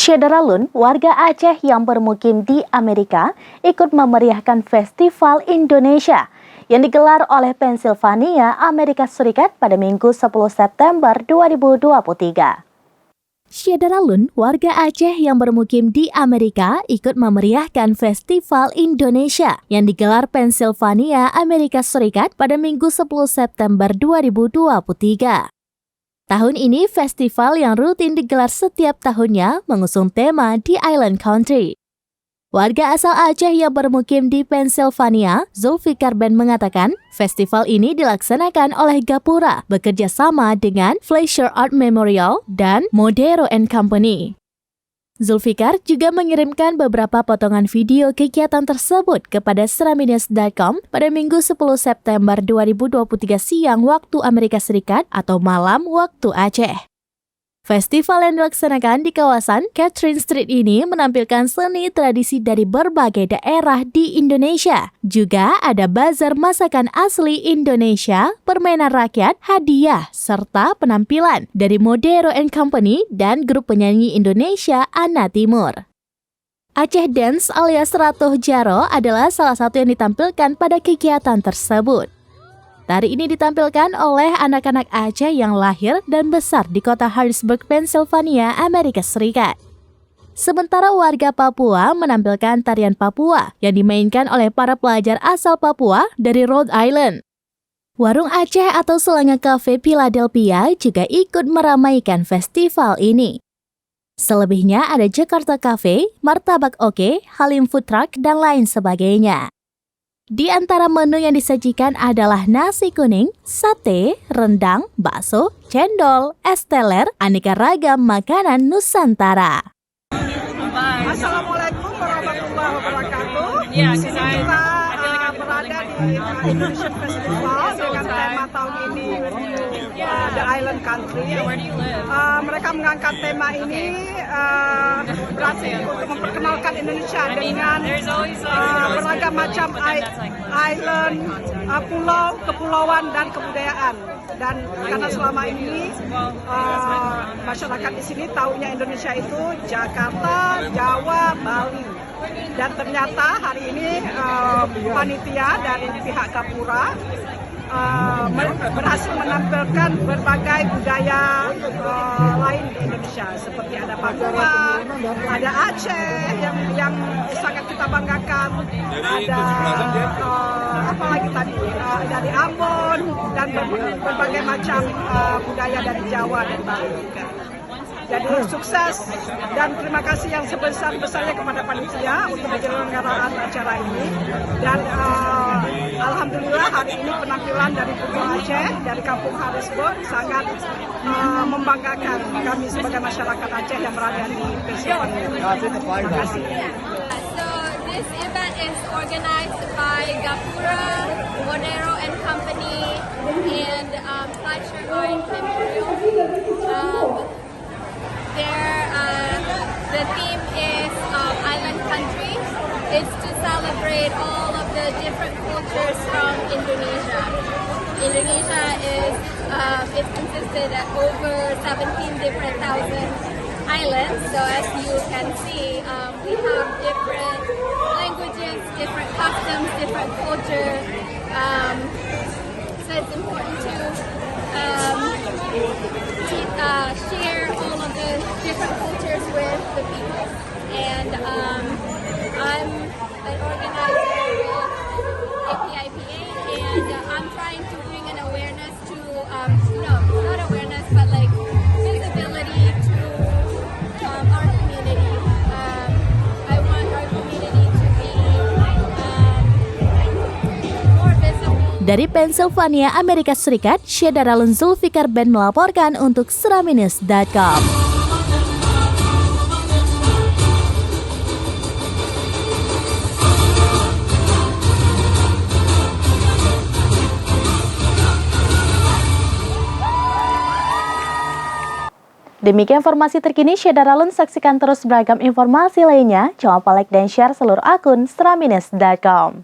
Syederalun, warga Aceh yang bermukim di Amerika, ikut memeriahkan Festival Indonesia yang digelar oleh Pennsylvania, Amerika Serikat pada Minggu 10 September 2023. Syederalun, warga Aceh yang bermukim di Amerika, ikut memeriahkan Festival Indonesia yang digelar Pennsylvania, Amerika Serikat pada Minggu 10 September 2023. Tahun ini, festival yang rutin digelar setiap tahunnya mengusung tema The Island Country. Warga asal Aceh yang bermukim di Pennsylvania, Zulfikar Ben mengatakan, festival ini dilaksanakan oleh Gapura bekerja sama dengan Fleischer Art Memorial dan Modero & Company. Zulfikar juga mengirimkan beberapa potongan video kegiatan tersebut kepada seraminews.com pada Minggu 10 September 2023 siang waktu Amerika Serikat atau malam waktu Aceh. Festival yang dilaksanakan di kawasan Catherine Street ini menampilkan seni tradisi dari berbagai daerah di Indonesia. Juga ada bazar masakan asli Indonesia, permainan rakyat, hadiah, serta penampilan dari Modero & Company dan grup penyanyi Indonesia Ana Timur. Aceh Dance alias Ratoh Jaro adalah salah satu yang ditampilkan pada kegiatan tersebut. Tari ini ditampilkan oleh anak-anak Aceh yang lahir dan besar di kota Harrisburg, Pennsylvania, Amerika Serikat. Sementara warga Papua menampilkan tarian Papua yang dimainkan oleh para pelajar asal Papua dari Rhode Island. Warung Aceh atau Selanga Cafe Philadelphia juga ikut meramaikan festival ini. Selebihnya ada Jakarta Cafe, Martabak Oke, Halim Food Truck, dan lain sebagainya. Di antara menu yang disajikan adalah nasi kuning, sate, rendang, bakso, cendol, es teler, aneka ragam makanan Nusantara. Assalamualaikum warahmatullahi wabarakatuh. Di sini kita berada di Indonesian Festival dengan tema tahun ini The Island Country. Mereka mengangkat tema ini berarti untuk memperkenalkan Indonesia dengan beragam macam island, pulau, kepulauan, dan kebudayaan. Dan karena selama ini masyarakat di sini tahunya Indonesia itu Jakarta, Jawa, Bali. Dan ternyata hari ini panitia dari pihak Gapura berhasil menampilkan berbagai budaya lain di Indonesia, seperti ada Papua, ada Aceh yang sangat kita banggakan, ada apalagi tadi dari Ambon dan berbagai macam budaya dari Jawa dan Bali juga. Jadi sukses dan terima kasih yang sebesar-besarnya kepada panitia untuk penyelenggaraan acara ini. Dan alhamdulillah hari ini penampilan dari Pulau Aceh, dari Kampung Harrisburg sangat membanggakan kami sebagai masyarakat Aceh yang berada di Pennsylvania. Terima kasih. So this event is organized by Gapura, Modero & Company, and Fleischer Art Memorial. The theme is Island Country. It's to celebrate all of the different cultures from Indonesia. Indonesia is consisted of over 17 different thousand islands. So as you can see, we have different languages, different customs, different culture. So it's important to share all of the different cultures with the people. And I'm an organizer with APIPA, and I'm trying to bring an awareness to, not awareness, but like visibility to our community. I want our community to be more visible. Dari Pennsylvania, Amerika Serikat, Syederalun Zulfikar Ben melaporkan untuk seraminews.com. Demikian informasi terkini Syederalun, saksikan terus beragam informasi lainnya. Jangan lupa like dan share seluruh akun seraminews.com.